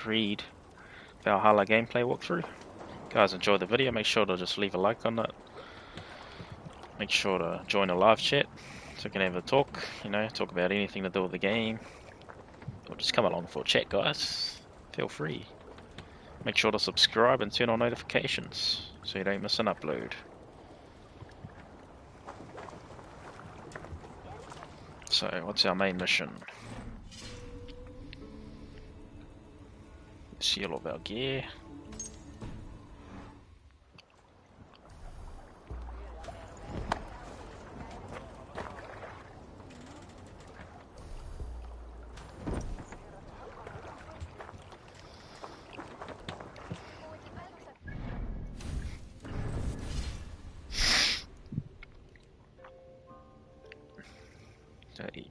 Creed Valhalla gameplay walkthrough. Guys, enjoy the video. Make sure to just leave a like on that. Make sure to join the live chat so we can have a talk, talk about anything to do with the game. Or just come along for a chat, guys. Feel free. Make sure to subscribe and turn on notifications so you don't miss an upload. So, what's our main mission? See all of our gear.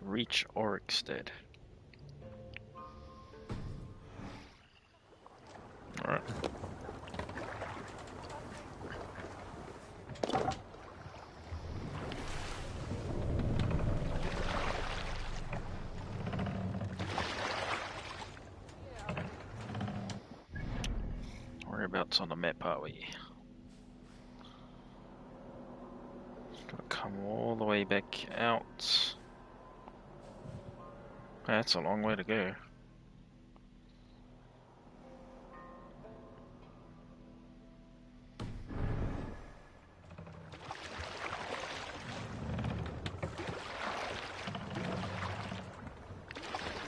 Reach Oryxstead. Alright. Whereabouts on the map are we? Gotta come all the way back out. That's a long way to go.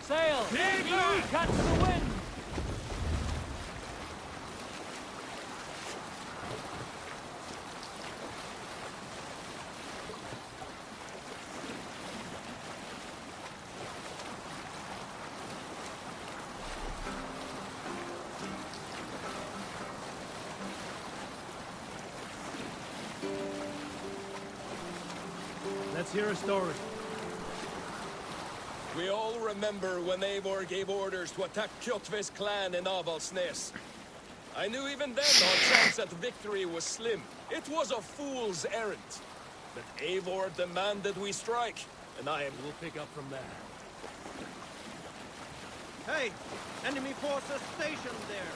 Sail! Catch the wind! Let's hear a story. We all remember when Eivor gave orders to attack Kjotve's clan in Avaldsnes. I knew even then our chance at victory was slim. It was a fool's errand. But Eivor demanded we strike, and will pick up from there. Hey! Enemy forces stationed there!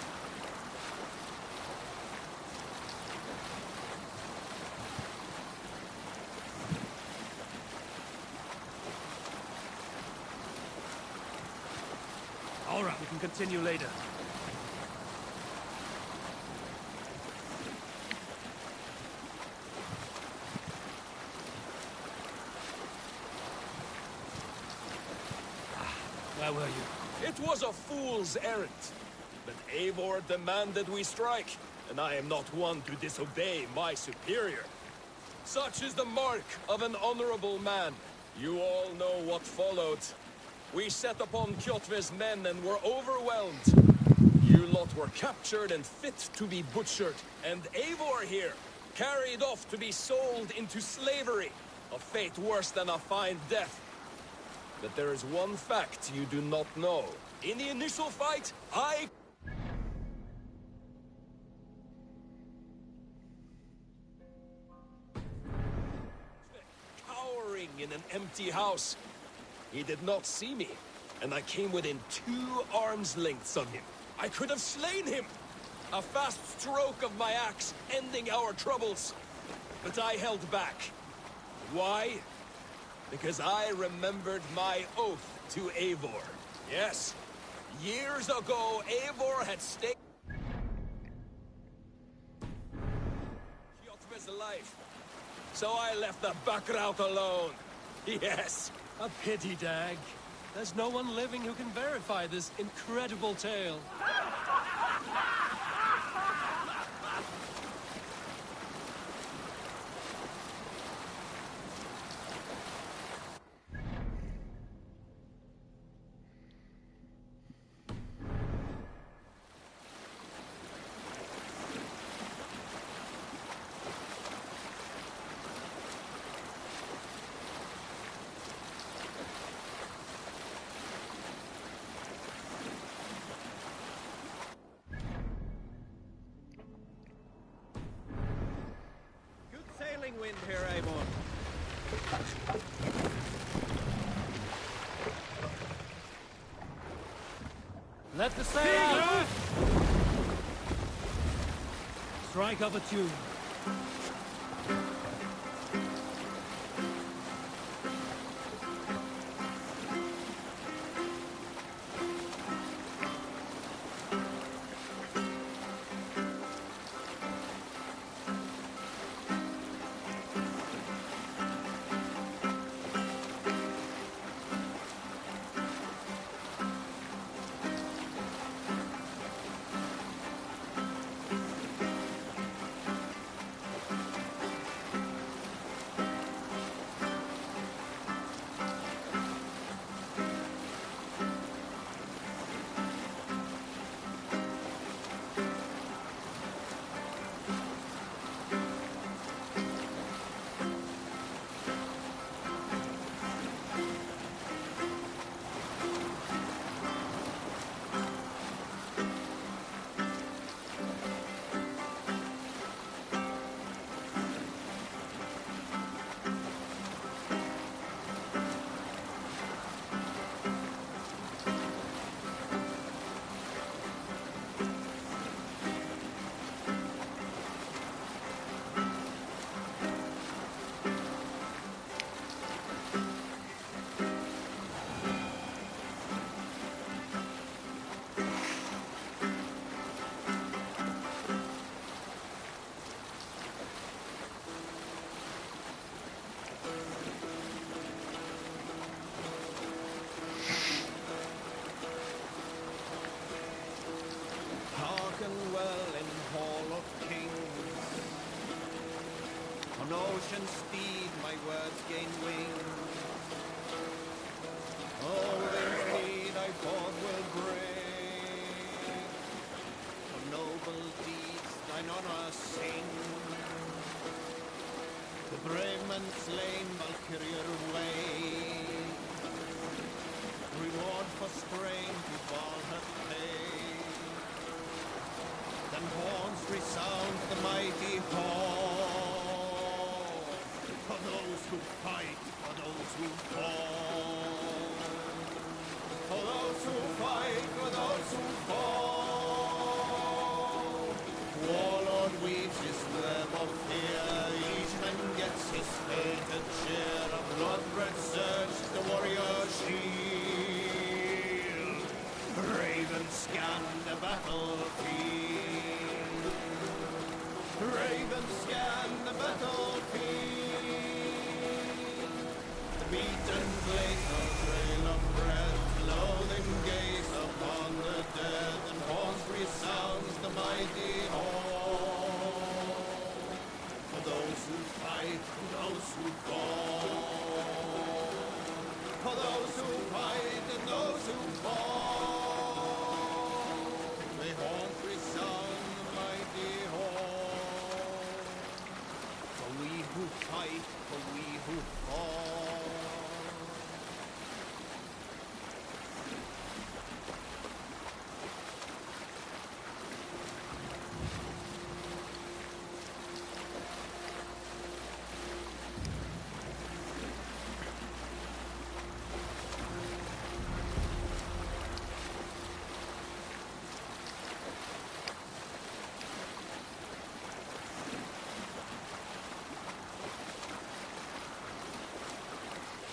All right, we can continue later. Where were you? It was a fool's errand. But Eivor demanded we strike, and I am not one to disobey my superior. Such is the mark of an honorable man. You all know what followed. We set upon Kjotve's men and were overwhelmed. You lot were captured and fit to be butchered, and Eivor here, carried off to be sold into slavery. A fate worse than a fine death. But there is one fact you do not know. In the initial fight, cowering in an empty house. He did not see me, and I came within 2 arms lengths of him. I could have slain him! A fast stroke of my axe, ending our troubles. But I held back. Why? Because I remembered my oath to Eivor. Yes, years ago, Eivor had staked Kjotve's life. So I left the Bakraut alone. Yes. A pity, Dag. There's no one living who can verify this incredible tale. Wind here, Eivor. Let the sail out! strike up a tune. On ocean steed my words gain wings. Oh, their speed I thought will bring. For noble deeds thine honor sing. The brave man slain Valkyrier way. Reward for strain to Valhalla pay. Then horns resound the mighty hall. For those who fight, for those who fall. For those who fight, for those who fall. Warlord weaves his web of fear. Each man gets his fated share. A blood-red surge, the warrior's shield. Ravens scan the battlefield. Ravens scan the battlefield. The beaten blades of trail of breath, loathing gaze upon the dead, and horns resounds the mighty hall. For those who fight, for those who fall. For those who fight and those who fall. May horns resound the mighty hall. For we who fight, for we who fall.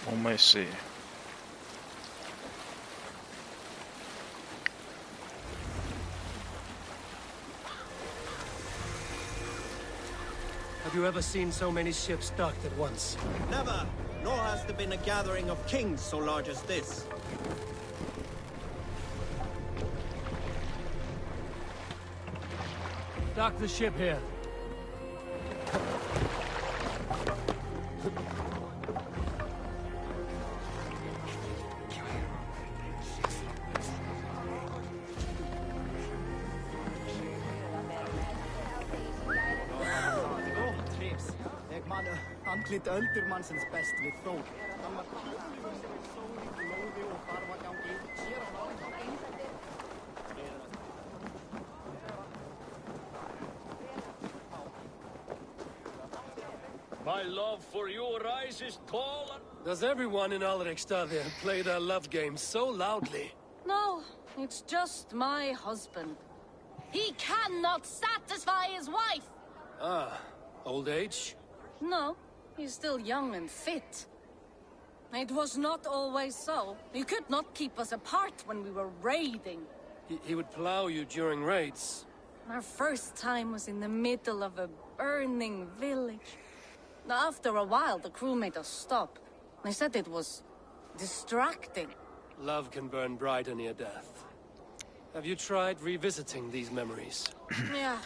Almost see. Have you ever seen so many ships docked at once? Never, nor has there been a gathering of kings so large as this. Dock the ship here. Andlit öldurmannsins best við Þór. Hann var kjötlausir við sóli, blóði og barfagangi. Sér á My love for you rises tall and... Does everyone in Alrekstadia play their love game so loudly? No, it's just my husband. He cannot satisfy his wife. Ah, old age? No, he's still young and fit. It was not always so. You could not keep us apart when we were raiding. He would plow you during raids. Our first time was in the middle of a burning village. After a while, the crew made us stop. They said it was distracting. Love can burn brighter near death. Have you tried revisiting these memories? Yeah,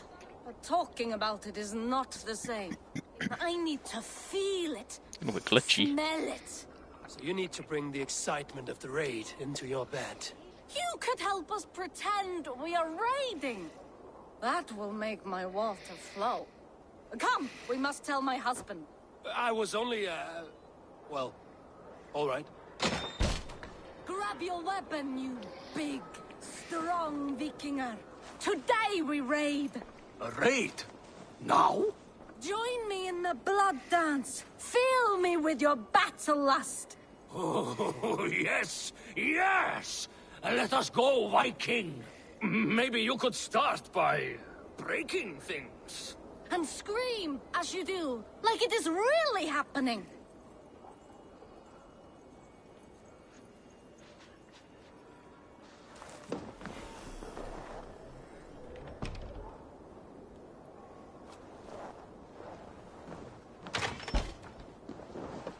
but talking about it is not the same. I need to feel it. A little bit glitchy. Smell it. So you need to bring the excitement of the raid into your bed. You could help us pretend we are raiding. That will make my water flow. Come, we must tell my husband. I was only, well, all right. Grab your weapon, you big, strong Vikinger. Today we raid. A raid? Now? Join me in the blood dance. Fill me with your battle lust. Oh, yes, yes! Let us go, Viking! Maybe you could start by breaking things. And scream as you do, like it is really happening.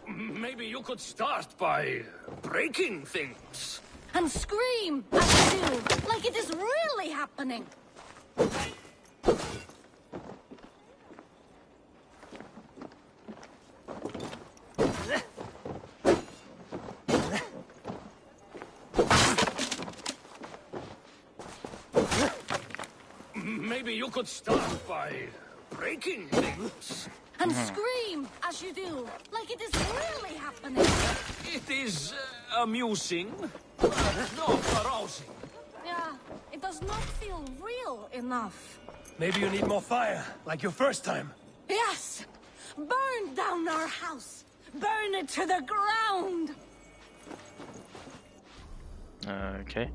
Maybe you could start by breaking things. And scream as you do, like it is really happening. Maybe you could start by breaking things. And scream as you do, like it is really happening. It is amusing, not arousing. Yeah, it does not feel real enough. Maybe you need more fire, like your first time. Yes! Burn down our house! Burn it to the ground! Okay.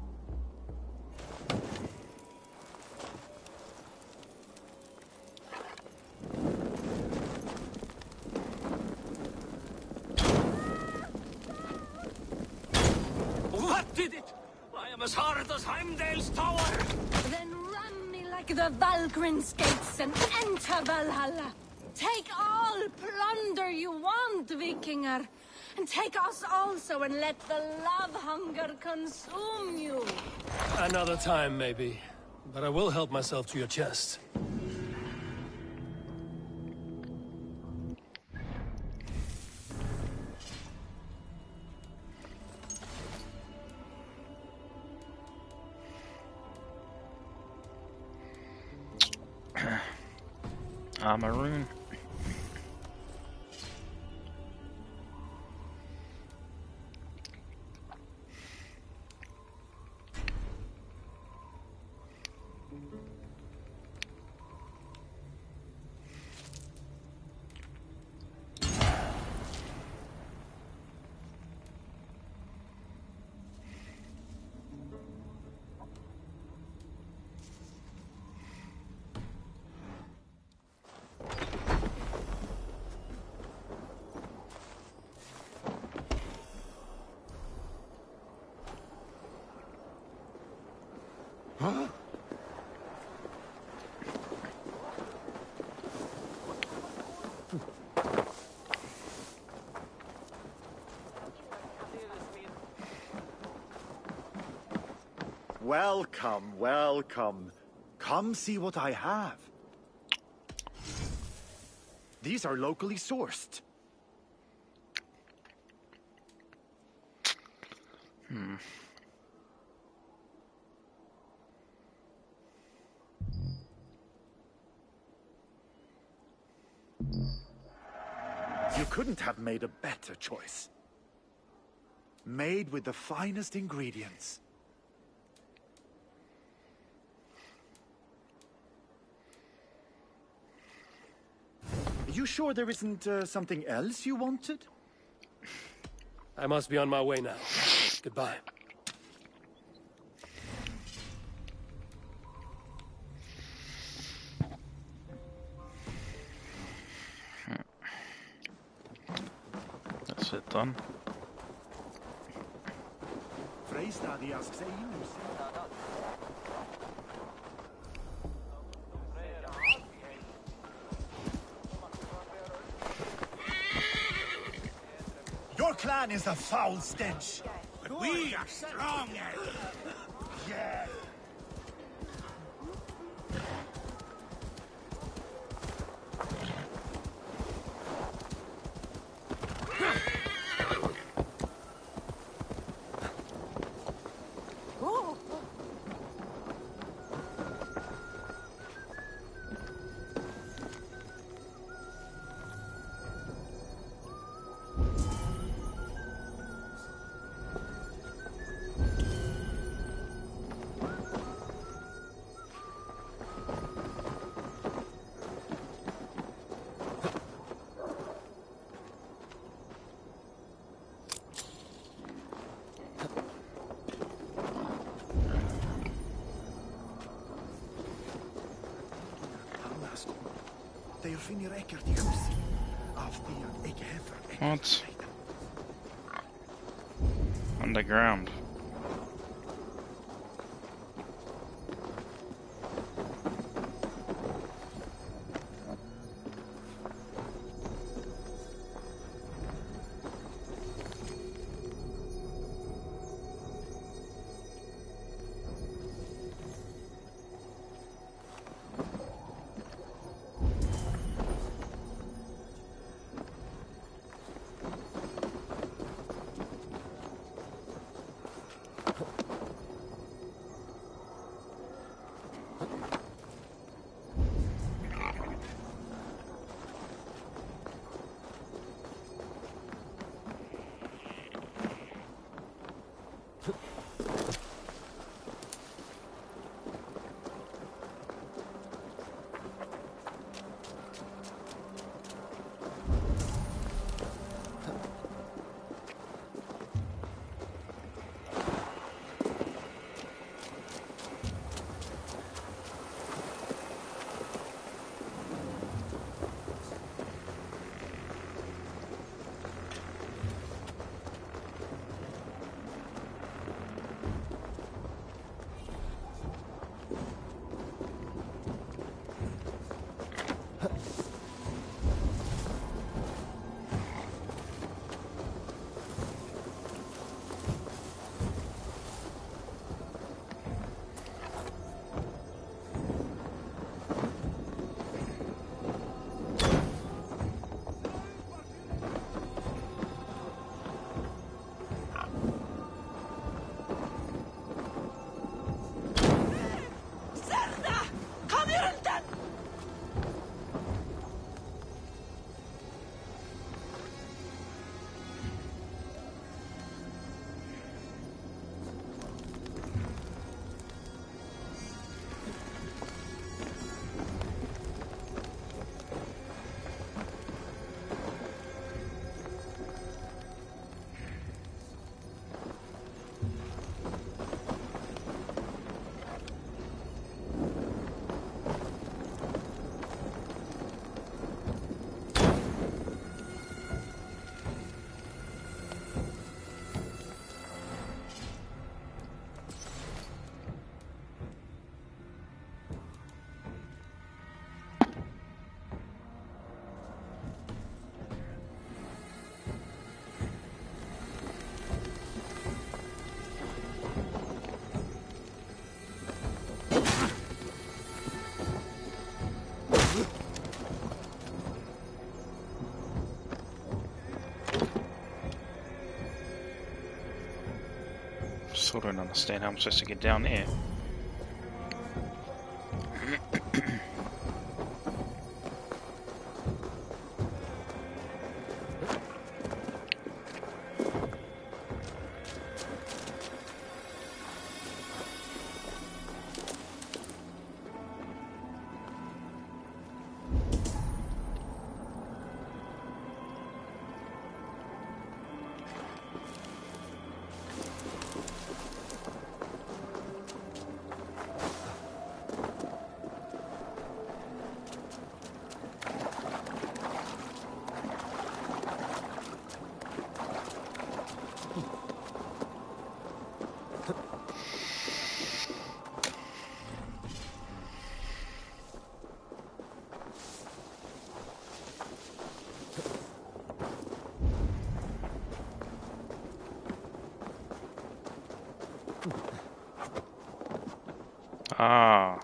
What did it? I am as hard as Heimdall's tower. Then run me like the Valgrin's gates and enter Valhalla. Take all plunder you want, Vikinger. And take us also and let the love hunger consume you. Another time, maybe. But I will help myself to your chest. Maroon. Huh? Welcome, welcome. Come see what I have. These are locally sourced. You couldn't have made a better choice. Made with the finest ingredients. You sure there isn't something else you wanted? I must be on my way now. Goodbye. Is it done? Your clan is a foul stench. But we are strong. Yeah. What? Underground. Still don't understand how I'm supposed to get down there. Ah.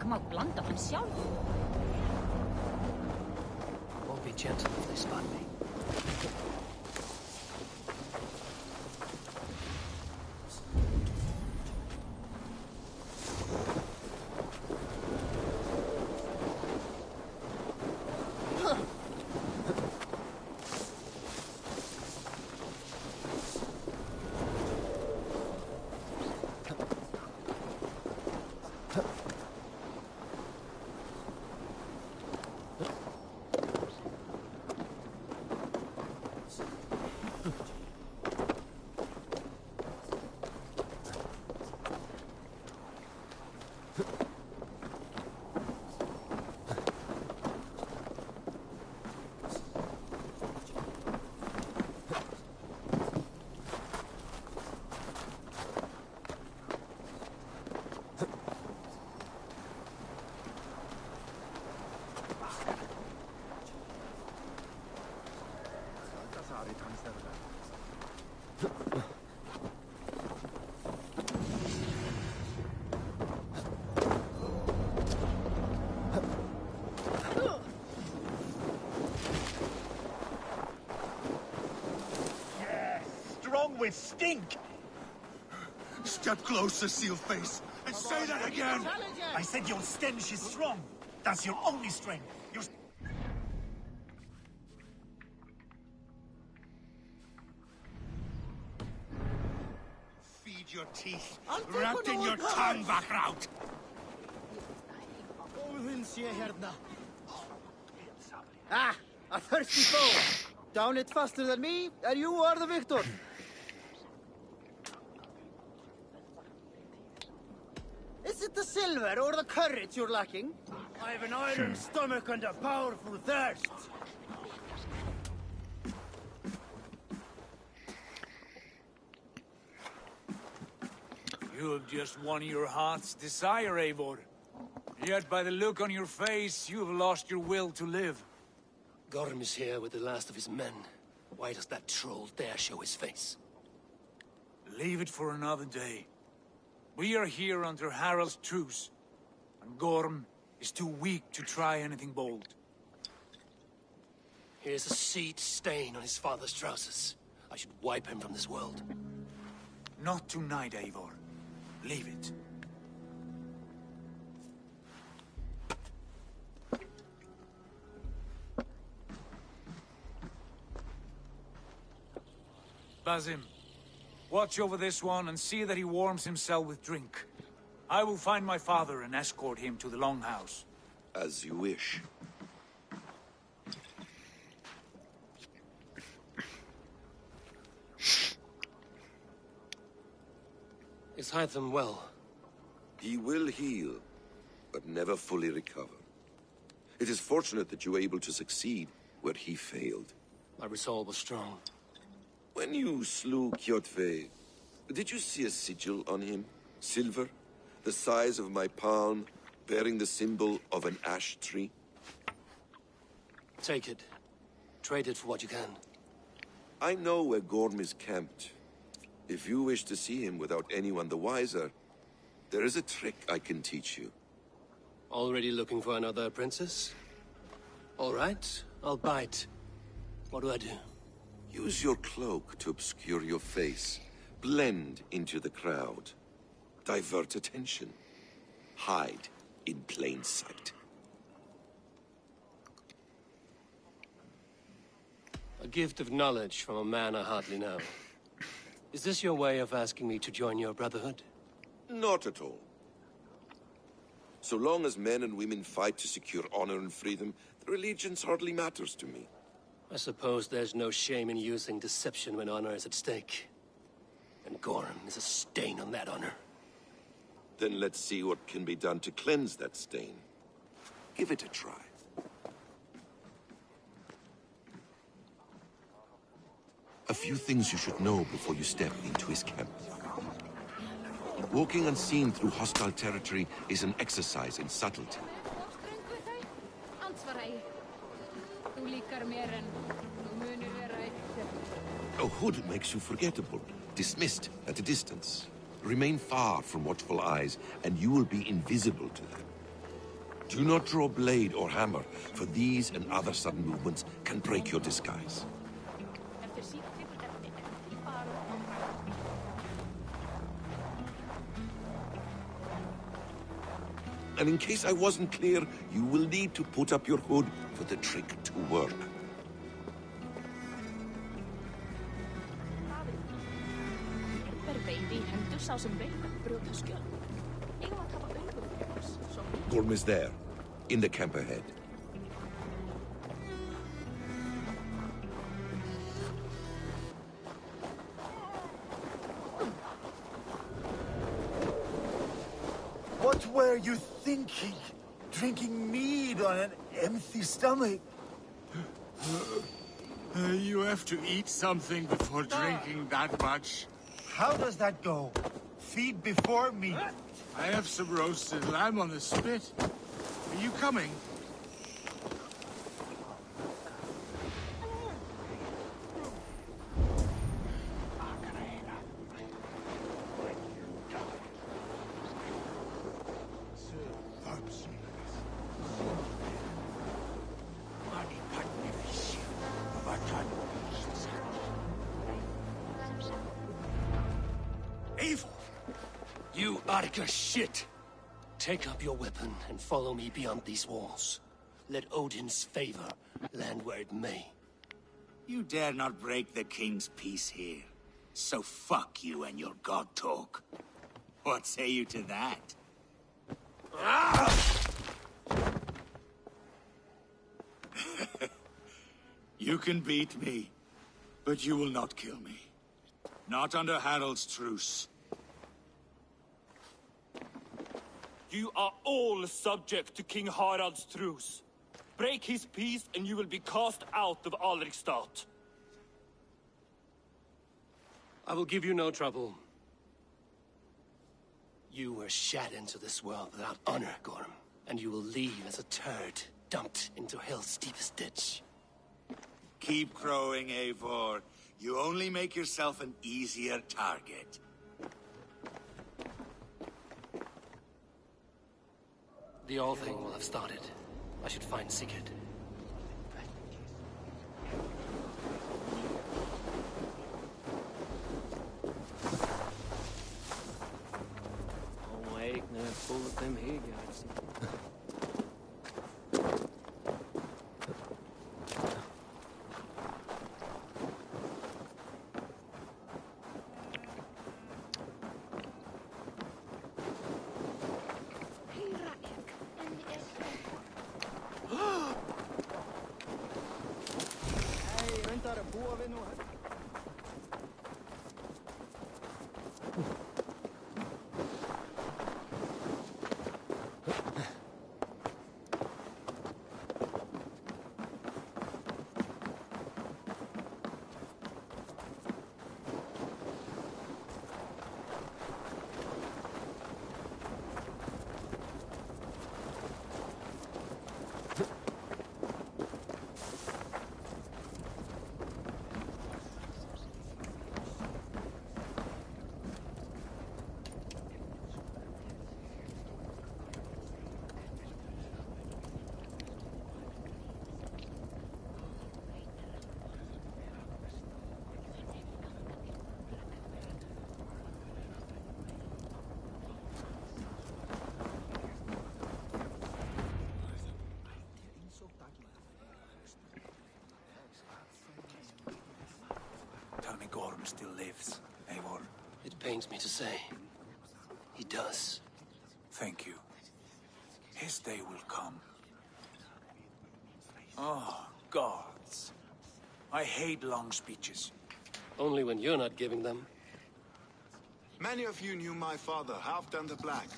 Má blanda hann sjálf. Won't be gentle if they spot me. With stink! Step closer, seal face, and say that again! I said your stench is strong. That's your only strength. Your... Feed your teeth, wrapped in your tongue back out. Óðinn sé hérna. Ah, a thirsty foe. Down it faster than me, and you are the victor. Is it the silver or the courage you're lacking? I have an iron stomach and a powerful thirst. You have just won your heart's desire, Eivor. Yet by the look on your face, you have lost your will to live. Gorm is here with the last of his men. Why does that troll dare show his face? Leave it for another day. We are here under Harald's truce, and Gorm is too weak to try anything bold. Here's a seed stain on his father's trousers. I should wipe him from this world. Not tonight, Eivor. Leave it. Basim, watch over this one and see that he warms himself with drink. I will find my father and escort him to the Longhouse. As you wish. Is Hytham well? He will heal, but never fully recover. It is fortunate that you were able to succeed where he failed. My resolve was strong. When you slew Kjotve, did you see a sigil on him? Silver? The size of my palm, bearing the symbol of an ash tree? Take it. Trade it for what you can. I know where Gorm is camped. If you wish to see him without anyone the wiser, there is a trick I can teach you. Already looking for another apprentice? All right, I'll bite. What do I do? Use your cloak to obscure your face. Blend into the crowd. Divert attention. Hide in plain sight. A gift of knowledge from a man I hardly know. Is this your way of asking me to join your brotherhood? Not at all. So long as men and women fight to secure honor and freedom, their allegiance hardly matters to me. I suppose there's no shame in using deception when honor is at stake. And Gorm is a stain on that honor. Then let's see what can be done to cleanse that stain. Give it a try. A few things you should know before you step into his camp. Walking unseen through hostile territory is an exercise in subtlety. A hood makes you forgettable, dismissed at a distance. Remain far from watchful eyes, and you will be invisible to them. Do not draw blade or hammer, for these and other sudden movements can break your disguise. And in case I wasn't clear, you will need to put up your hood for the trick to work. Gorm is there, in the camp ahead. What were you thinking? Drinking mead on an empty stomach? You have to eat something before drinking that much. How does that go? Feed before meat. I have some roasted lamb on the spit. Are you coming? Evil! You Arga shit! Take up your weapon and follow me beyond these walls. Let Odin's favor land where it may. You dare not break the king's peace here. So fuck you and your god talk. What say you to that? You can beat me, but you will not kill me. Not under Harald's truce. You are all subject to King Harald's truce. Break his peace and you will be cast out of Alrikstad. I will give you no trouble. You were shat into this world without honor, Gorm, and you will leave as a turd, dumped into hell's deepest ditch. Keep crowing, Eivor. You only make yourself an easier target. The All Thing will have started. I should find Sigurd. Oh, wait, no, full of them here, guys. Hei, reyndar að búa við nú. Tell me Gorm still lives, Eivor. It pains me to say. He does. Thank you. His day will come. Oh, gods. I hate long speeches. Only when you're not giving them. Many of you knew my father, Halfdan the Black.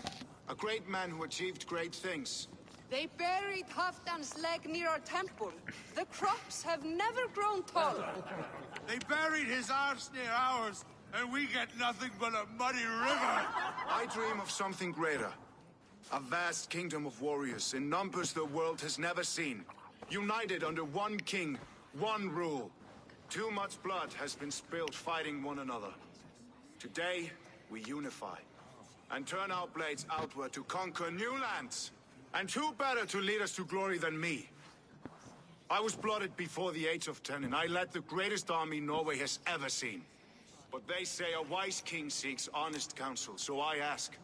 A great man who achieved great things. They buried Halfdan's leg near our temple. The crops have never grown taller. They buried his arse near ours, and we get nothing but a muddy river. I dream of something greater. A vast kingdom of warriors in numbers the world has never seen. United under one king, one rule. Too much blood has been spilled fighting one another. Today, we unify and turn our blades outward to conquer new lands. And who better to lead us to glory than me? I was blooded before the age of 10, and I led the greatest army Norway has ever seen. But they say a wise king seeks honest counsel, so I ask,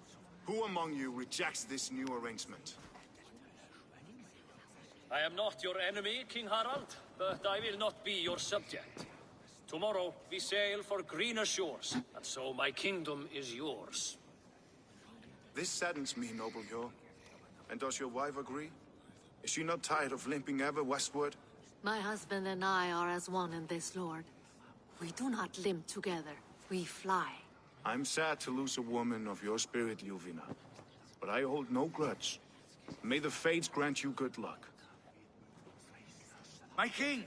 who among you rejects this new arrangement? I am not your enemy, King Harald, but I will not be your subject. Tomorrow we sail for greener shores, and so my kingdom is yours. This saddens me, noble Yor. And does your wife agree? Is she not tired of limping ever westward? My husband and I are as one in this, Lord. We do not limp together. We fly. I'm sad to lose a woman of your spirit, Ljuvina. But I hold no grudge. May the fates grant you good luck. My king,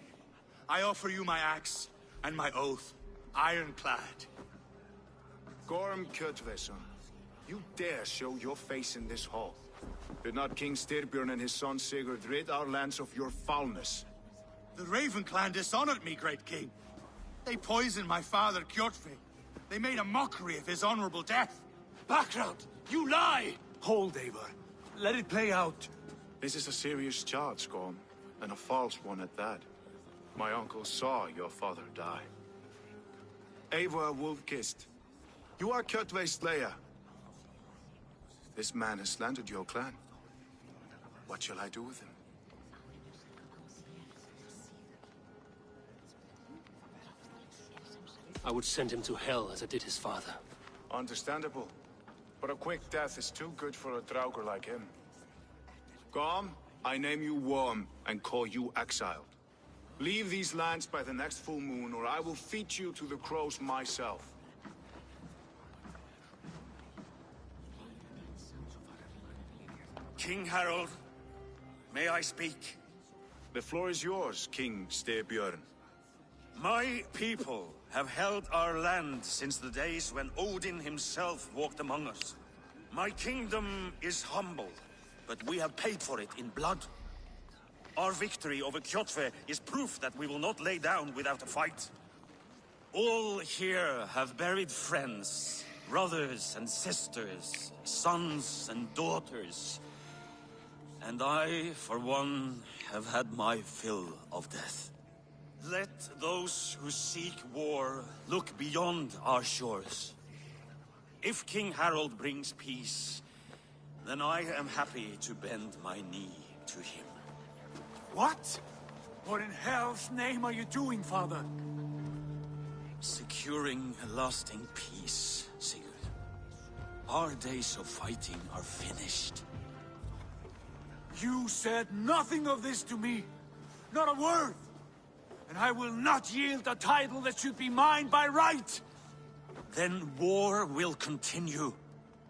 I offer you my axe and my oath, ironclad. Gorm Kjotveson, you dare show your face in this hall. Did not King Styrbjörn and his son Sigurd rid our lands of your foulness? The Raven clan dishonored me, great king. They poisoned my father, Kjotve. They made a mockery of his honorable death. Background! You lie! Hold, Eivor. Let it play out. This is a serious charge, Gorm, and a false one at that. My uncle saw your father die. Eivor Wolf-Kissed, you are Kjotve's slayer. This man has slandered your clan. What shall I do with him? I would send him to hell as I did his father. Understandable. But a quick death is too good for a Draugr like him. Gorm, I name you Worm and call you exiled. Leave these lands by the next full moon, or I will feed you to the crows myself. King Harold, may I speak? The floor is yours, King Styrbjörn. My people have held our land since the days when Odin himself walked among us. My kingdom is humble, but we have paid for it in blood. Our victory over Kjotve is proof that we will not lay down without a fight. All here have buried friends, brothers and sisters, sons and daughters. And I, for one, have had my fill of death. Let those who seek war look beyond our shores. If King Harold brings peace, then I am happy to bend my knee to him. What? What in hell's name are you doing, father? Securing a lasting peace, Sigurd. Our days of fighting are finished. You said nothing of this to me. Not a word. And I will not yield a title that should be mine by right. Then war will continue.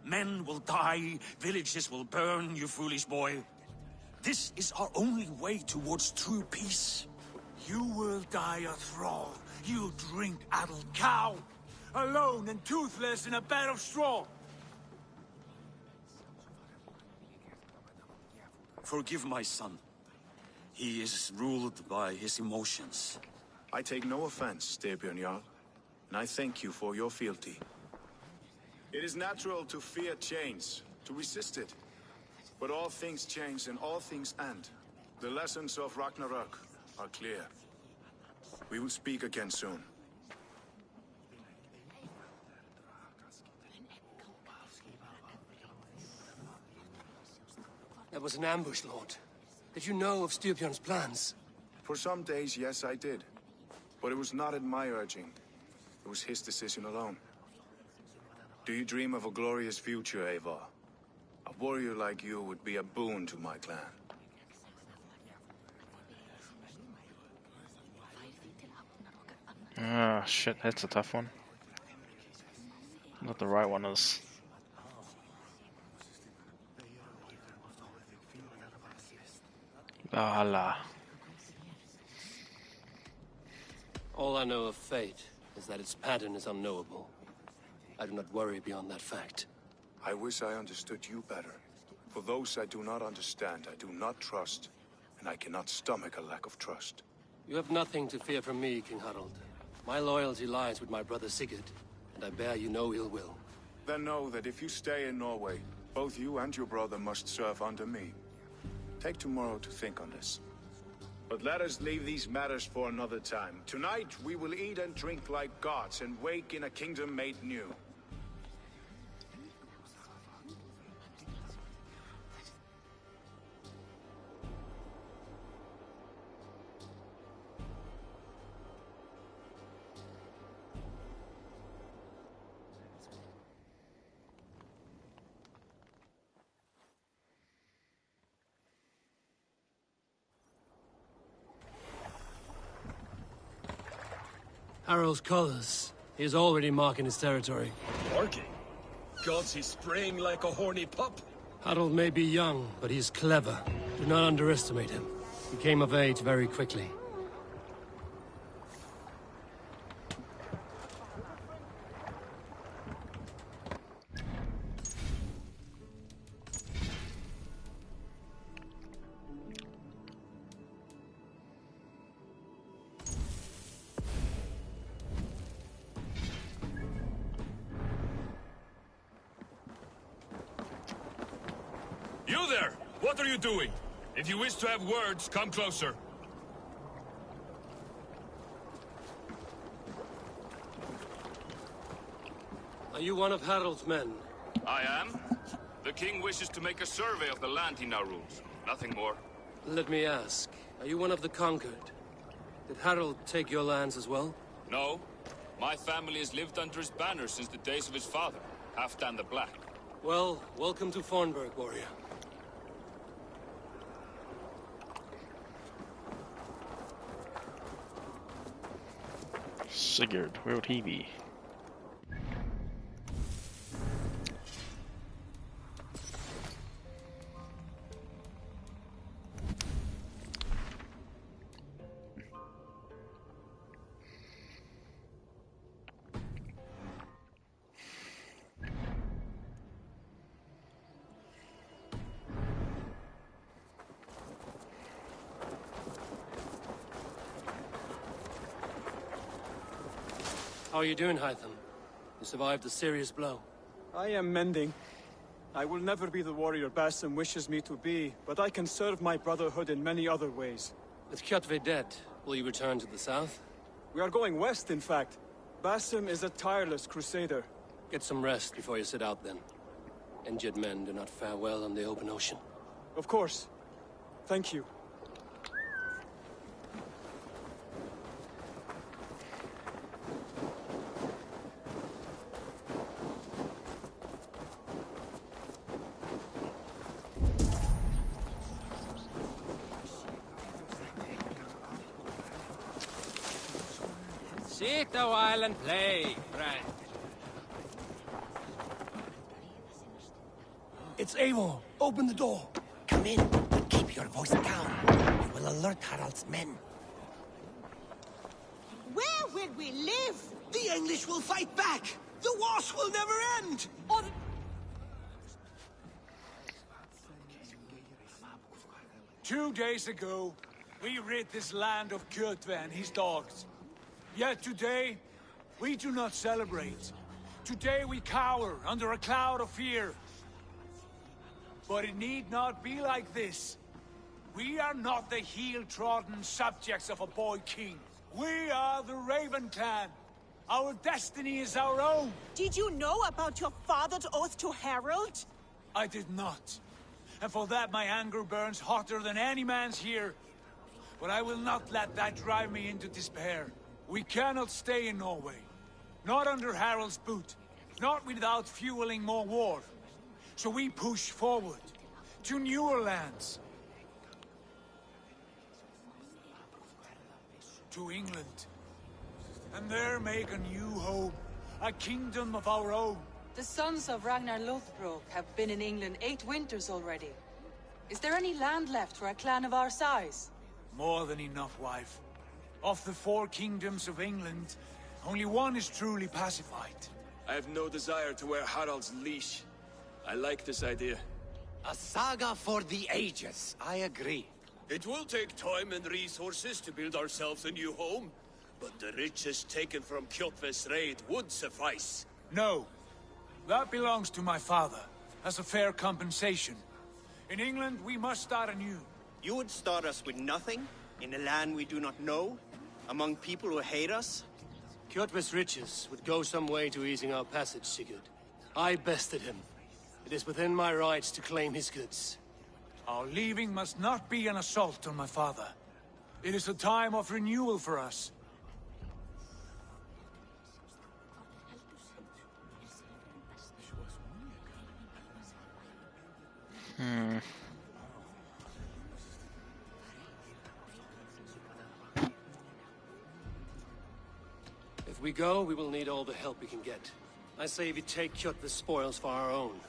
Men will die, villages will burn, you foolish boy. This is our only way towards true peace. You will die a thrall. You drink-addled cow. Alone and toothless in a bed of straw. Forgive my son. He is ruled by his emotions. I take no offense, Styrbjörn Jarl, and I thank you for your fealty. It is natural to fear change, to resist it. But all things change and all things end. The lessons of Ragnarok are clear. We will speak again soon. That was an ambush, Lord. Did you know of Styrbjörn's plans? For some days, yes, I did. But it was not at my urging. It was his decision alone. Do you dream of a glorious future, Eivor? A warrior like you would be a boon to my clan. Ah, shit, that's a tough one. Not the right one is. Valhalla. All I know of fate is that its pattern is unknowable. I do not worry beyond that fact. I wish I understood you better. For those I do not understand, I do not trust, and I cannot stomach a lack of trust. You have nothing to fear from me, King Harold. My loyalty lies with my brother Sigurd, and I bear you no ill will. Then know that if you stay in Norway, both you and your brother must serve under me. Take tomorrow to think on this. But let us leave these matters for another time. Tonight, we will eat and drink like gods and wake in a kingdom made new. Harold's colors. He is already marking his territory. Marking? Gods, he's spraying like a horny pup. Harold may be young, but he's clever. Do not underestimate him. He came of age very quickly. You there! What are you doing? If you wish to have words, come closer. Are you one of Harold's men? I am. The king wishes to make a survey of the land he now rules. Nothing more. Let me ask, are you one of the conquered? Did Harold take your lands as well? No. My family has lived under his banner since the days of his father, Halfdan the Black. Well, welcome to Farnburg, warrior. Sigurd, where would he be? How are you doing, Hytham? You survived a serious blow. I am mending. I will never be the warrior Basim wishes me to be, but I can serve my brotherhood in many other ways. With Kjotve dead, will you return to the south? We are going west, in fact. Basim is a tireless crusader. Get some rest before you set out, then. Injured men do not fare well on the open ocean. Of course. Thank you. Sit a while and play, friend. It's Eivor. Open the door. Come in, but keep your voice down. You will alert Harald's men. Where will we live? The English will fight back! The wars will never end! Or 2 days ago, we rid this land of Kjotve and his dogs. Yet today, we do not celebrate. Today we cower under a cloud of fear. But it need not be like this. We are not the heel-trodden subjects of a boy king. We are the Raven clan. Our destiny is our own. Did you know about your father's oath to Harald? I did not. And for that my anger burns hotter than any man's here. But I will not let that drive me into despair. We cannot stay in Norway. Not under Harald's boot. Not without fueling more war. So we push forward. To newer lands. To England. And there make a new home. A kingdom of our own. The sons of Ragnar Lothbrok have been in England 8 winters already. Is there any land left for a clan of our size? More than enough, wife. Of the 4 kingdoms of England, only one is truly pacified. I have no desire to wear Harald's leash. I like this idea. A saga for the ages, I agree. It will take time and resources to build ourselves a new home, but the riches taken from Kjotve's raid would suffice. No. That belongs to my father, as a fair compensation. In England, we must start anew. You would start us with nothing? In a land we do not know? Among people who hate us? Kjotve's riches would go some way to easing our passage, Sigurd. I bested him. It is within my rights to claim his goods. Our leaving must not be an assault on my father. It is a time of renewal for us. If we go, we will need all the help we can get. I say we take Kjotve's spoils for our own.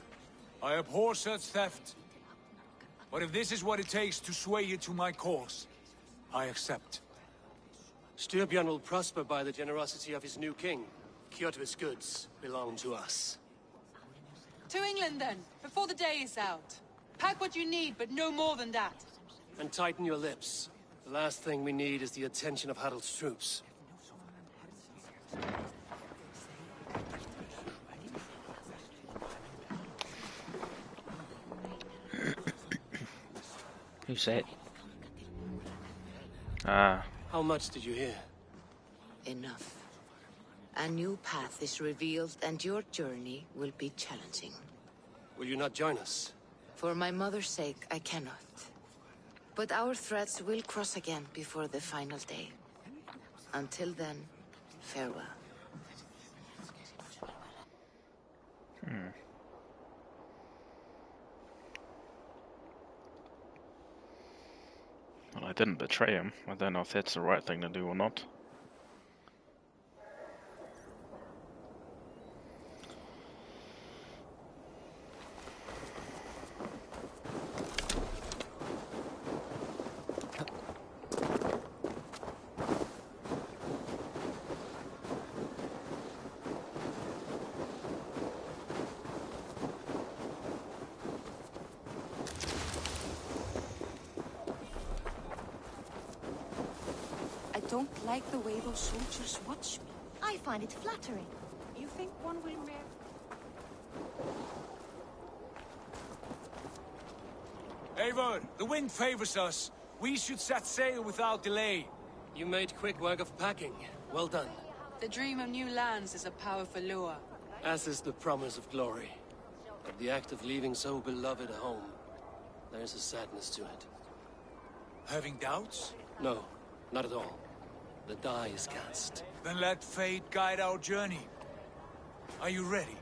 I abhor such theft. But if this is what it takes to sway you to my cause, I accept. Styrbjörn will prosper by the generosity of his new king. Kjotve's goods belong to us. To England then, before the day is out. Pack what you need, but no more than that. And tighten your lips. The last thing we need is the attention of Harald's troops. Who said? Ah. How much did you hear? Enough. A new path is revealed, and your journey will be challenging. Will you not join us? For my mother's sake, I cannot. But our threads will cross again before the final day. Until then, farewell. Well, I didn't betray him. I don't know if that's the right thing to do or not. I don't like the way those soldiers watch me. I find it flattering. You think one will marry? Eivor, the wind favors us. We should set sail without delay. You made quick work of packing. Well done. The dream of new lands is a powerful lure. As is the promise of glory. But the act of leaving so beloved a home, there's a sadness to it. Having doubts? No, not at all. The die is cast. Then let fate guide our journey. Are you ready?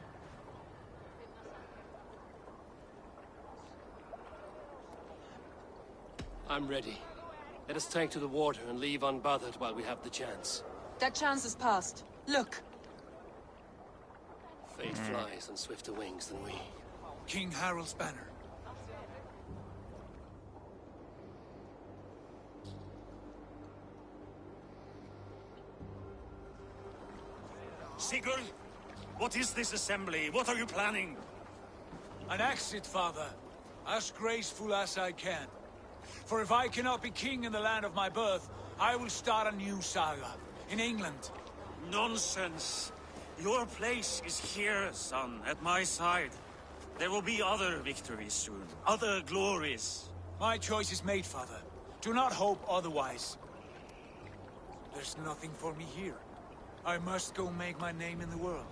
I'm ready. Let us take to the water and leave unbothered while we have the chance. That chance is past. Look! Fate flies on swifter wings than we. King Harald's banner. Sigurd, what is this assembly? What are you planning? An exit, father. As graceful as I can. For if I cannot be king in the land of my birth, I will start a new saga. In England. Nonsense. Your place is here, son, at my side. There will be other victories soon. Other glories. My choice is made, father. Do not hope otherwise. There's nothing for me here. I must go make my name in the world.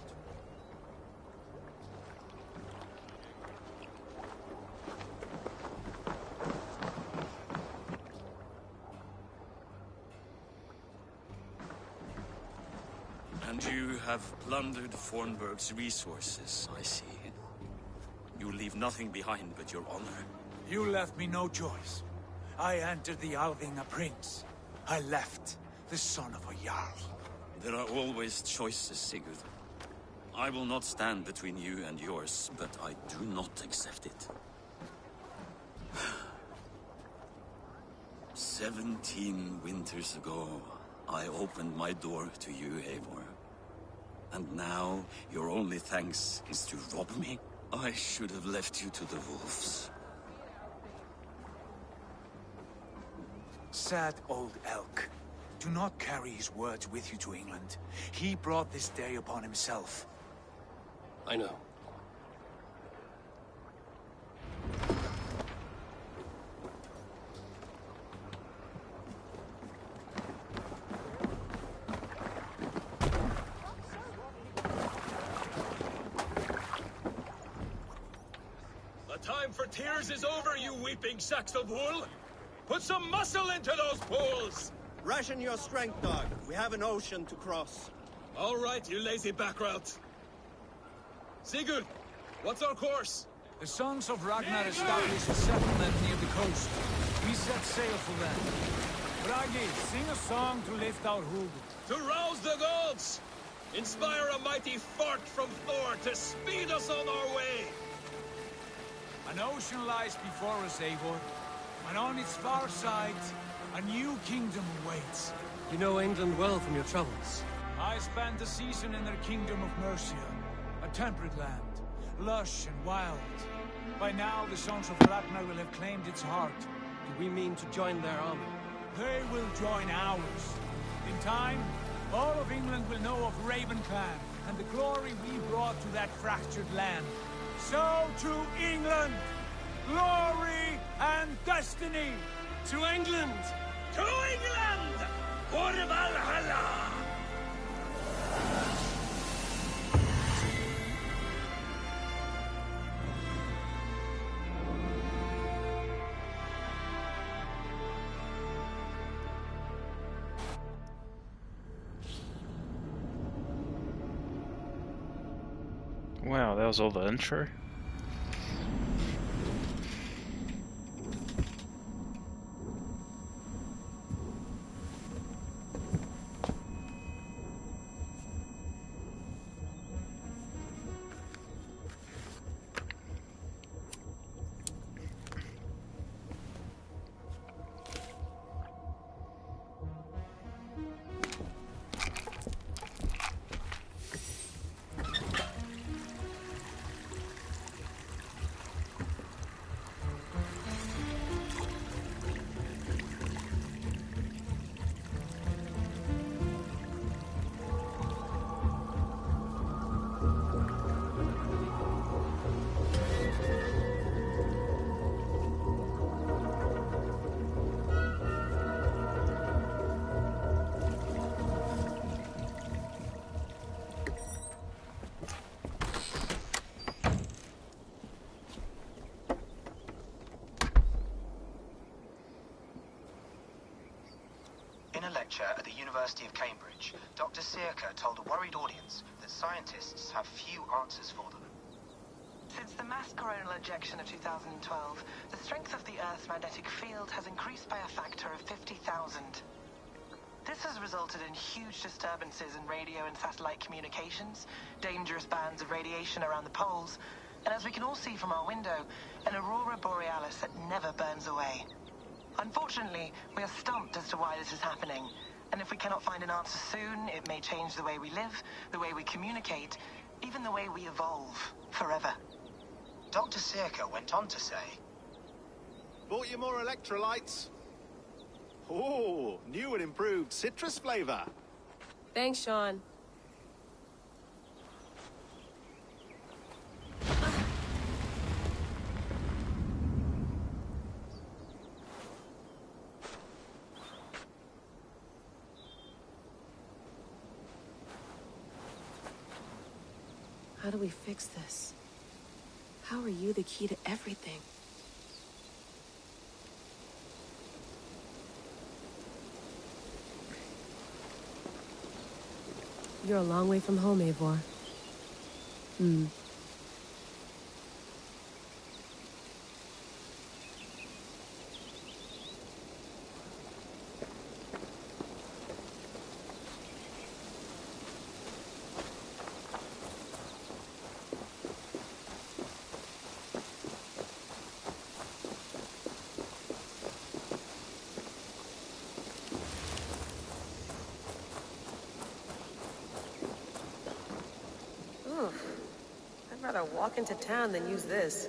And you have plundered Fornburg's resources, I see. You leave nothing behind but your honor. You left me no choice. I entered the Alving a prince. I left the son of a Jarl. There are always choices, Sigurd. I will not stand between you and yours, but I do not accept it. 17 winters ago, I opened my door to you, Eivor. And now, your only thanks is to rob me? I should have left you to the wolves. Sad old elk. Do not carry his words with you to England. He brought this day upon himself. I know. The time for tears is over, you weeping sacks of wool! Put some muscle into those poles! Ration your strength, dog. We have an ocean to cross. All right, you lazy backrout. Sigurd, what's our course? The sons of Ragnar established a settlement near the coast. We set sail for them. Bragi, sing a song to lift our hood. To rouse the gods! Inspire a mighty fart from Thor to speed us on our way! An ocean lies before us, Eivor. And on its far side, a new kingdom awaits. You know England well from your travels. I spent a season in their kingdom of Mercia. A temperate land, lush and wild. By now, the sons of Ragnar will have claimed its heart. Do we mean to join their army? They will join ours. In time, all of England will know of Raven Clan and the glory we brought to that fractured land. So to England! Glory and destiny! To England! To England! For Valhalla! Wow, that was all the intro. In a lecture at the University of Cambridge, Dr. Searca told a worried audience that scientists have few answers for them. Since the mass coronal ejection of 2012, the strength of the Earth's magnetic field has increased by a factor of 50,000. This has resulted in huge disturbances in radio and satellite communications, dangerous bands of radiation around the poles, and as we can all see from our window, an aurora borealis that never burns away. Unfortunately, we are stumped as to why this is happening, and if we cannot find an answer soon, it may change the way we live, the way we communicate, even the way we evolve, forever. Dr. Searca went on to say, Bought you more electrolytes? Oh, new and improved citrus flavor. Thanks, Sean. How do we fix this? How are you the key to everything? You're a long way from home, Eivor. I'd rather walk into town than use this.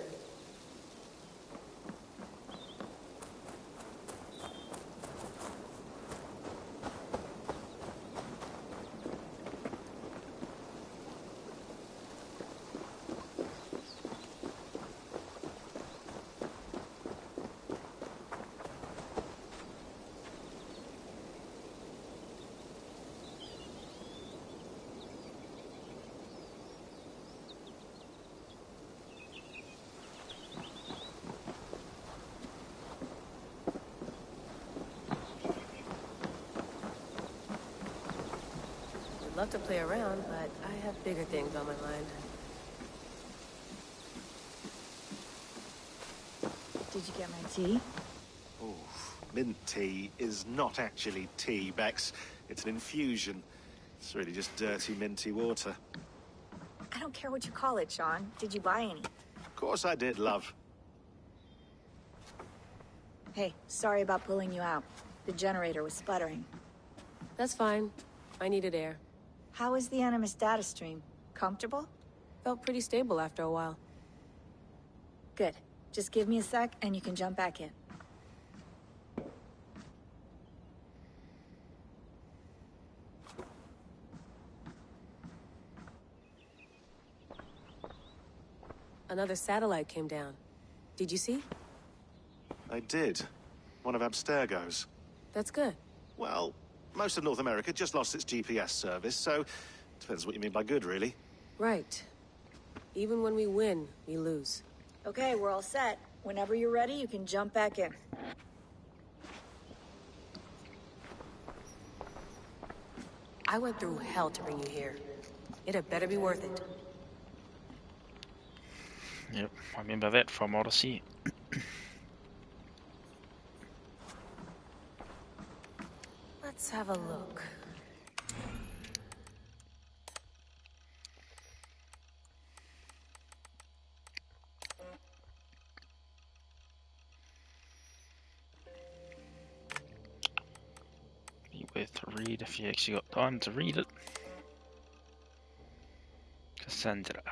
Love to play around, but I have bigger things on my mind. Did you get my tea? Oh, mint tea is not actually tea, Bex. It's an infusion. It's really just dirty, minty water. I don't care what you call it, Sean. Did you buy any? Of course I did, love. Hey, sorry about pulling you out. The generator was sputtering. That's fine. I needed air. How was the Animus data stream? Comfortable? Felt pretty stable after a while. Good. Just give me a sec and you can jump back in. Another satellite came down. Did you see? I did. One of Abstergo's. That's good. Well, most of North America just lost its GPS service, so depends what you mean by good, really. Right. Even when we win, we lose. Okay, we're all set. Whenever you're ready, you can jump back in. I went through hell to bring you here. It had better be worth it. Yep, I remember that from Odyssey. Let's have a look. Be worth a read if you actually got time to read it. Cassandra.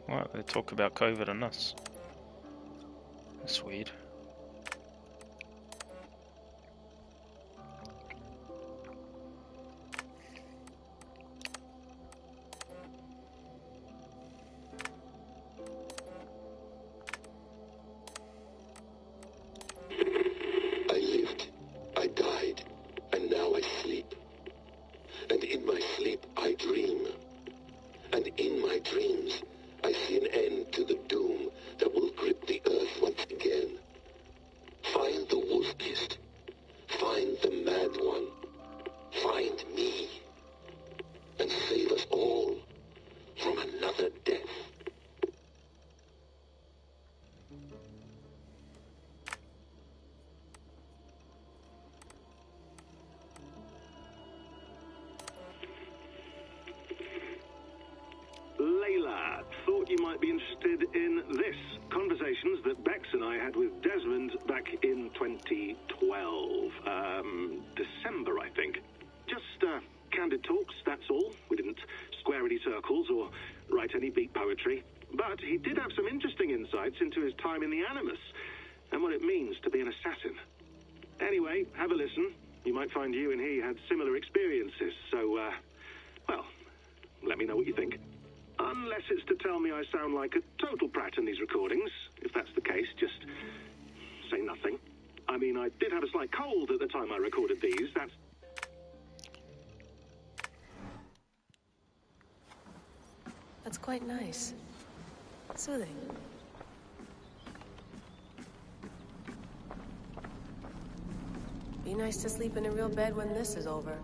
What? They talk about COVID and us. That's weird. I lived, I died, and now I sleep. And in my sleep I dream. And in my dreams I see an end to the doom that will grip the earth once again. Find the wolf beast. Find the mad one. Find me. And save us all from another death. Layla, thought you might be interested in this. Conversations that Bex and I had with Desmond back in 2012. December, I think. Just candid talks, that's all. We didn't square any circles or write any beat poetry. But he did have some interesting insights into his time in the Animus and what it means to be an assassin. Anyway, have a listen. You might find you and he had similar experiences. So, well, let me know what you think. Unless it's to tell me I sound like a total brat in these recordings. If that's the case, just say nothing. I mean, I did have a slight cold at the time I recorded these. That's quite nice. Soothing. Be nice to sleep in a real bed when this is over.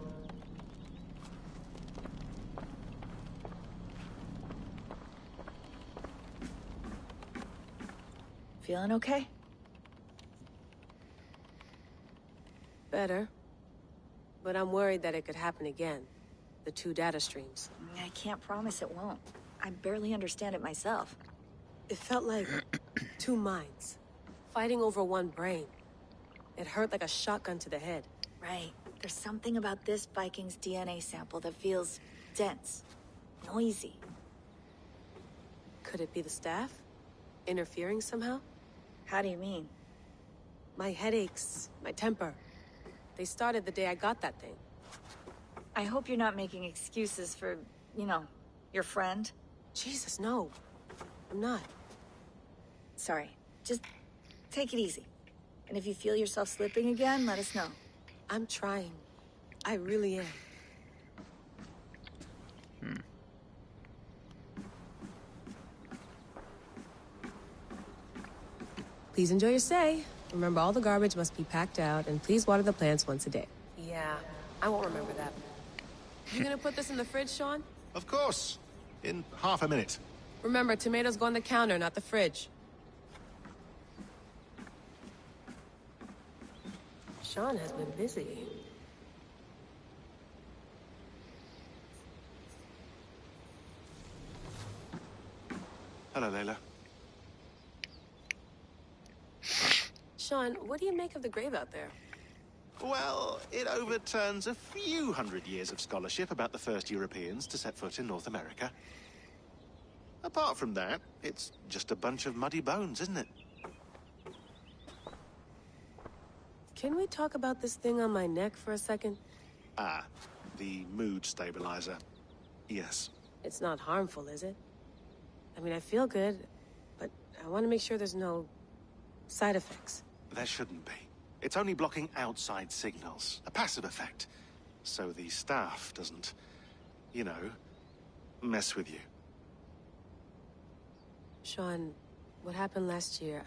Feeling okay? Better. But I'm worried that it could happen again. The two data streams. I can't promise it won't. I barely understand it myself. It felt like two minds, fighting over one brain. It hurt like a shotgun to the head. Right. There's something about this Viking's DNA sample that feels dense, noisy. Could it be the staff? Interfering somehow? How do you mean? My headaches, my temper. They started the day I got that thing. I hope you're not making excuses for, you know, your friend. Jesus, no. I'm not. Sorry. Just take it easy. And if you feel yourself slipping again, let us know. I'm trying. I really am. Please enjoy your stay. Remember, all the garbage must be packed out, and please water the plants once a day. Yeah, I won't remember that. You gonna put this in the fridge, Sean? Of course. In half a minute. Remember, tomatoes go on the counter, not the fridge. Sean has been busy. Hello, Layla. Sean, what do you make of the grave out there? Well, it overturns a few hundred years of scholarship about the first Europeans to set foot in North America. Apart from that, it's just a bunch of muddy bones, isn't it? Can we talk about this thing on my neck for a second? Ah, the mood stabilizer. Yes. It's not harmful, is it? I mean, I feel good, but I want to make sure there's no side effects. There shouldn't be. It's only blocking outside signals, a passive effect. So the staff doesn't, you know, mess with you. Sean, what happened last year,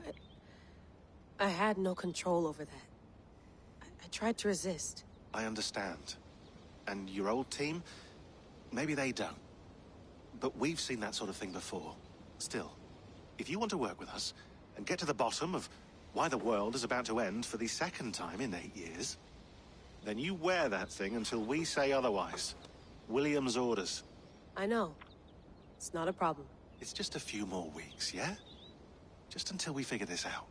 I had no control over that. I tried to resist. I understand. And your old team, maybe they don't. But we've seen that sort of thing before. Still, if you want to work with us and get to the bottom of why the world is about to end for the second time in 8 years, then you wear that thing until we say otherwise. William's orders. I know. It's not a problem. It's just a few more weeks, yeah? Just until we figure this out.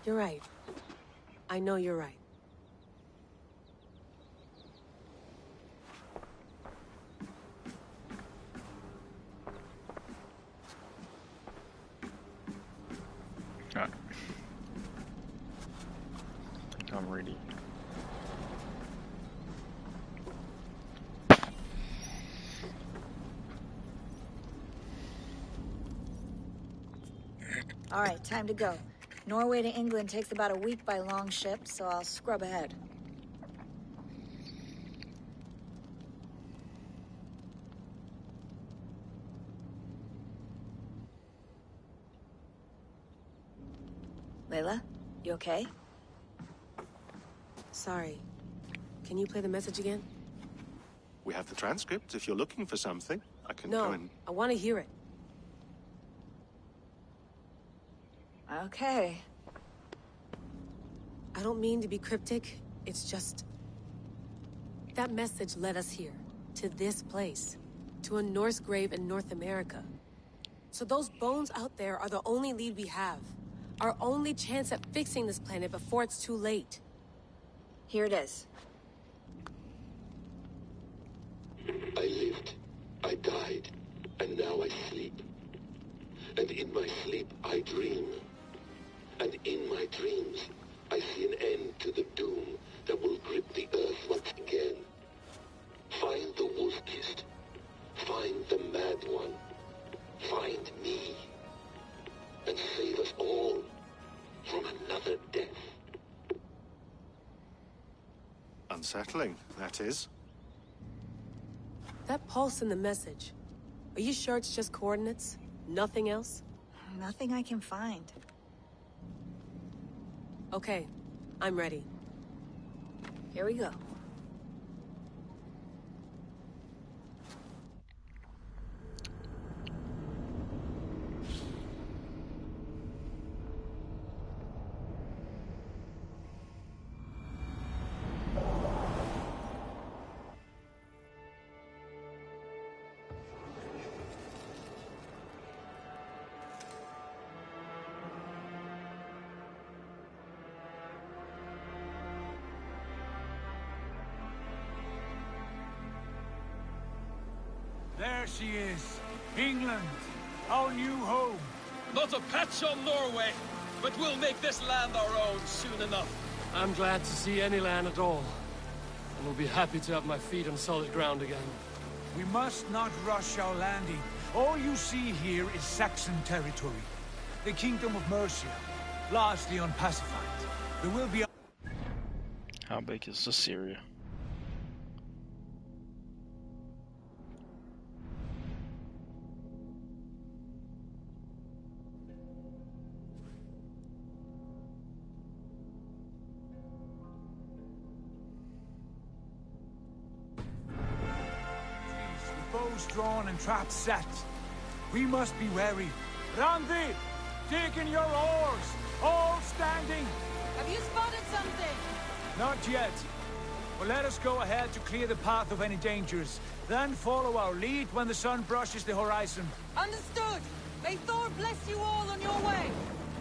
You're right. I know you're right. Alright. I think I'm ready. All right, time to go. Norway to England takes about a week by long ship, so I'll scrub ahead. Layla, you okay? Sorry. Can you play the message again? We have the transcript. If you're looking for something, I can go and... I want to hear it. Okay. I don't mean to be cryptic. It's just... that message led us here. To this place. To a Norse grave in North America. So those bones out there are the only lead we have. Our only chance at fixing this planet before it's too late. Here it is. I lived, I died, and now I sleep. And in my sleep I dream. And in my dreams I see an end to the doom that will grip the earth once again. Find the wolf-kissed. Find the mad one. Find me. And save us all from another death. Unsettling, that is. That pulse in the message. Are you sure it's just coordinates? Nothing else? Nothing I can find. Okay, I'm ready. Here we go. There she is. England, our new home. Not a patch on Norway, but we'll make this land our own soon enough. I'm glad to see any land at all. And will be happy to have my feet on solid ground again. We must not rush our landing. All you see here is Saxon territory. The Kingdom of Mercia, largely unpacified. There will be... How big is Assyria? Bows drawn and traps set. We must be wary. Randi, dig in your oars. All standing. Have you spotted something? Not yet. But let us go ahead to clear the path of any dangers. Then follow our lead when the sun brushes the horizon. Understood. May Thor bless you all on your way.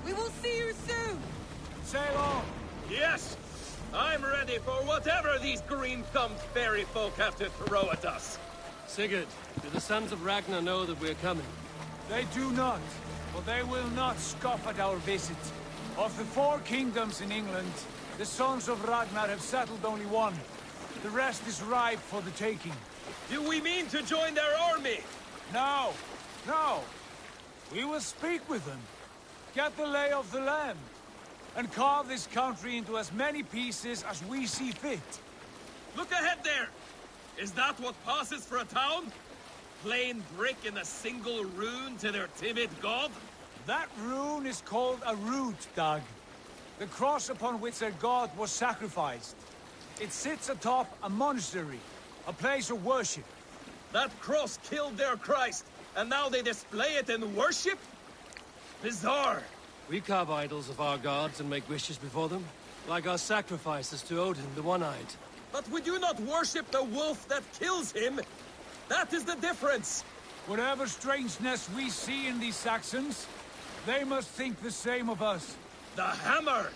We will see you soon. Sail on. Yes! I'm ready for whatever these green-thumbed fairy folk have to throw at us. Sigurd, do the sons of Ragnar know that we're coming? They do not, but they will not scoff at our visit. Of the 4 kingdoms in England, the sons of Ragnar have settled only one. The rest is ripe for the taking. Do we mean to join their army? No, no. We will speak with them, get the lay of the land, and carve this country into as many pieces as we see fit. Look ahead there! Is that what passes for a town? Plain brick in a single rune to their timid god? That rune is called a root, Dag. The cross upon which their god was sacrificed. It sits atop a monastery, a place of worship. That cross killed their Christ, and now they display it in worship? Bizarre. We carve idols of our gods and make wishes before them, like our sacrifices to Odin, the One-Eyed. But we do not worship the wolf that kills him. That is the difference. Whatever strangeness we see in these Saxons, they must think the same of us. The hammer!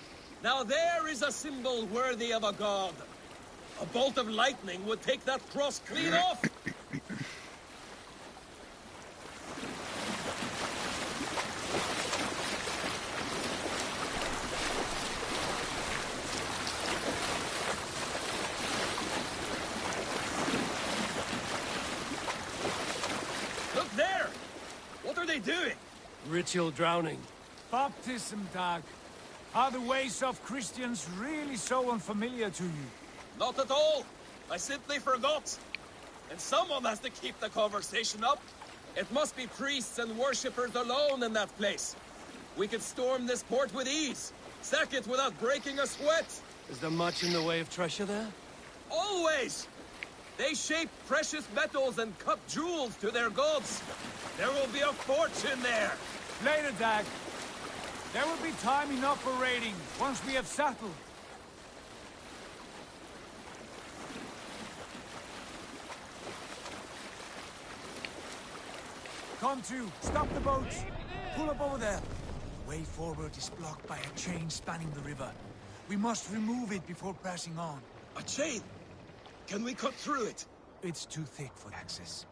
Now there is a symbol worthy of a god. A bolt of lightning would take that cross clean off. Look there! What are they doing? Ritual drowning. Baptism, Dag. Are the ways of Christians really so unfamiliar to you? Not at all. I simply forgot. And someone has to keep the conversation up. It must be priests and worshippers alone in that place. We could storm this port with ease. Sack it without breaking a sweat. Is there much in the way of treasure there? Always! They shape precious metals and cut jewels to their gods. There will be a fortune there. Later, Dag. There will be time enough for raiding, once we have settled. Come to, stop the boats. Pull up over there. The way forward is blocked by a chain spanning the river. We must remove it before pressing on. A chain? Can we cut through it? It's too thick for access.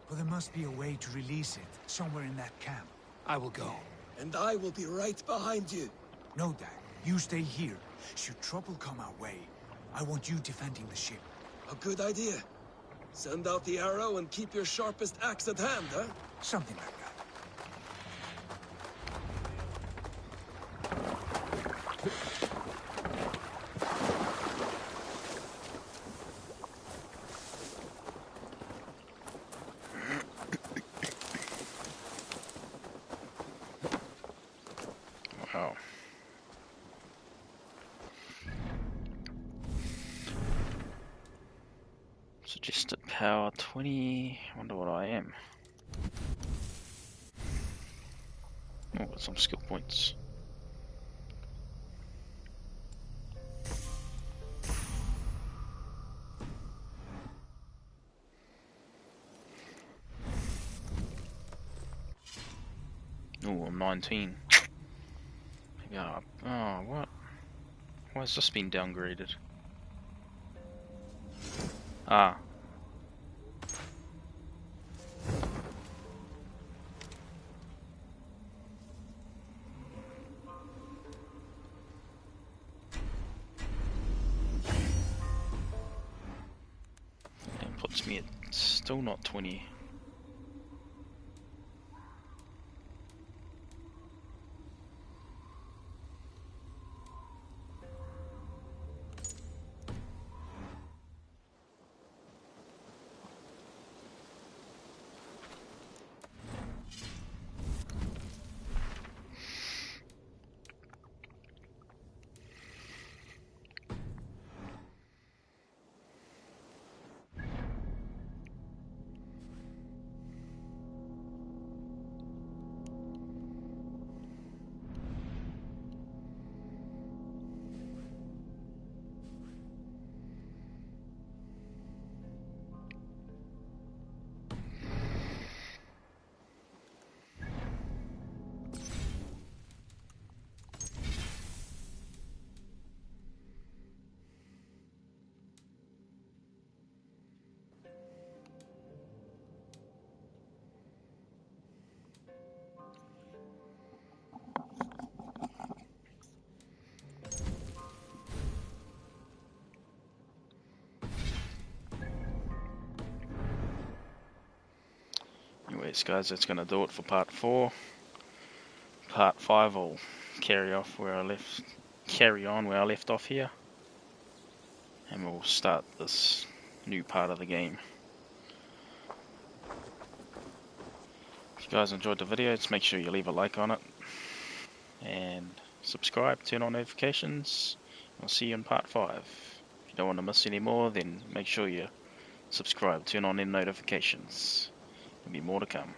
But there must be a way to release it, somewhere in that camp. I will go. And I will be right behind you. No, Dad. You stay here. Should trouble come our way, I want you defending the ship. A good idea. Send out the arrow and keep your sharpest axe at hand, huh? Something like that. Wow. Suggested power 20. Wonder what I am. Oh, got some skill points. Oh, I'm 19. Yeah. Oh, what? Why has this been downgraded? Ah. That puts me at still not 20. Anyways, guys, that's gonna do it for part 4. Part 5 will carry on where I left off here, and we'll start this new part of the game. If you guys enjoyed the video, just make sure you leave a like on it and subscribe, turn on notifications. I'll see you in part 5. If you don't want to miss any more, then make sure you subscribe, turn on them notifications. There'll be more to come.